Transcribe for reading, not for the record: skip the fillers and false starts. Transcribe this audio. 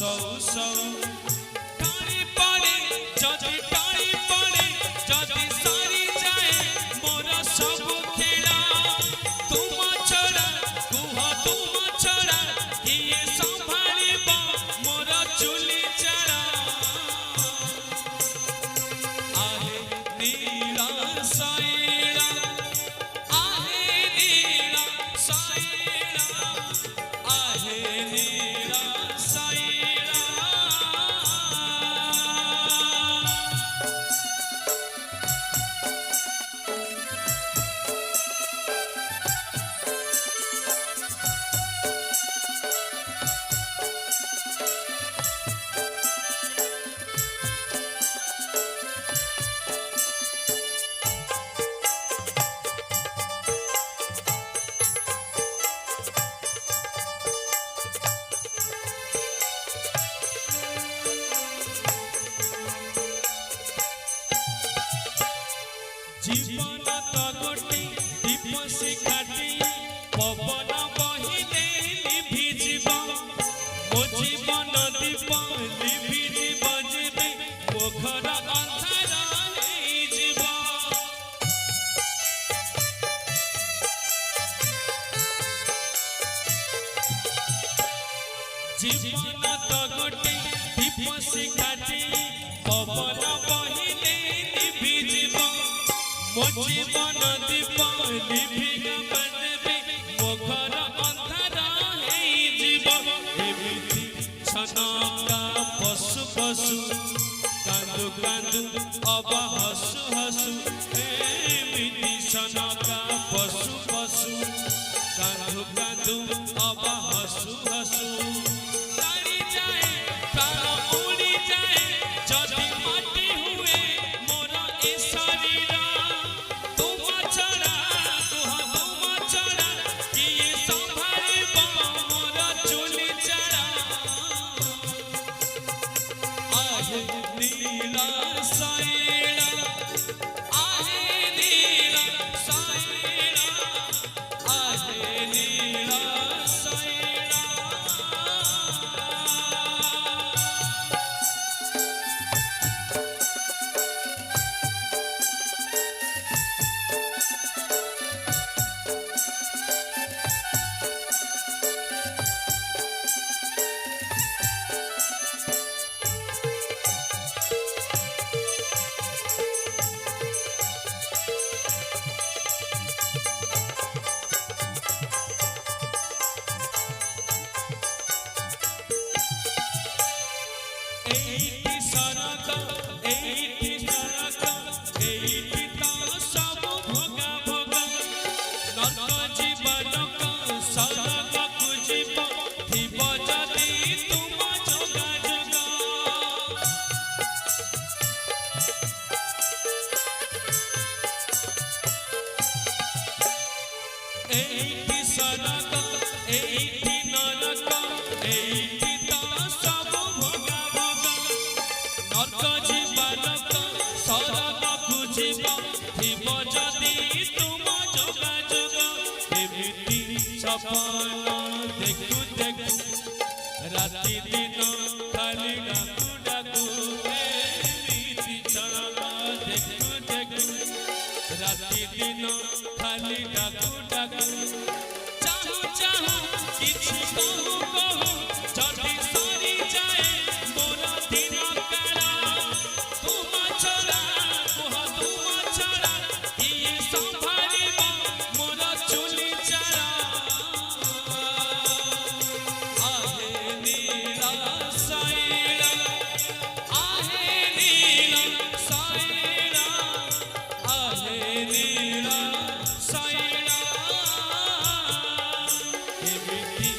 सौ सौ टाणी पड़े जदि टाणी पड़े जदि सारी जाए मोर सब खेला तुम छड़ा कुह तुम छड़ा किए संभालिब मोर चुली चढ़ा आहे नीला साईला आहे नीला साईला आहे नीला साईला जीवन तो गोटे दीप शिखाटी पवन बहिले लिभिजिब मो जीवन दीप लिभिजिब जेबे मो घर अंधार होइजिब जीवन तो गोटे दीप शिखाटी पवन बहिले लिभिजिब मो जीवन दीप लिभिग बजबे मो घर अंधार होइजिब एमिति छनका पशु पशु कांदु कांदु अब हसु हसु एमिति छनका पशु पशु कांदु कांदु अब हसु हसु तारी जाए प्राण उड़ी जाए जदि माटी हुए मोर ए शरीर तुम छड़ा कुह तुम छड़ा किए संभालिब मोर चुली चढ़ा आहे नीला साईला आहे नीला साईला आहे नीला साईला एइटी सरक एइटी सरक एइटी तो सब भोगा भोगा नरक जीवनक सरक खुजिब थिब जदि तुम जोगा जोगा एइटी सरक एइटी नरक एइटी तो सब भोगा भोगा नरक जीवनक सरक खुजिब थिब जदि तुम जोगा जोगा एमिति सपन देखु देखु राति दिन खाली डाकू डाकू एमिति चरण देखु देखु राति दिन खाली डाकू डाकू चाहू चाहू किछि कहू कहू जदि सारी जाए मोर दिन काला तुम छड़ा कुह तुम छड़ा किए संभालिब मोर चुली चढ़ा आहे नीला साईला आहे नीला साईला आहे नीला साईला एमिति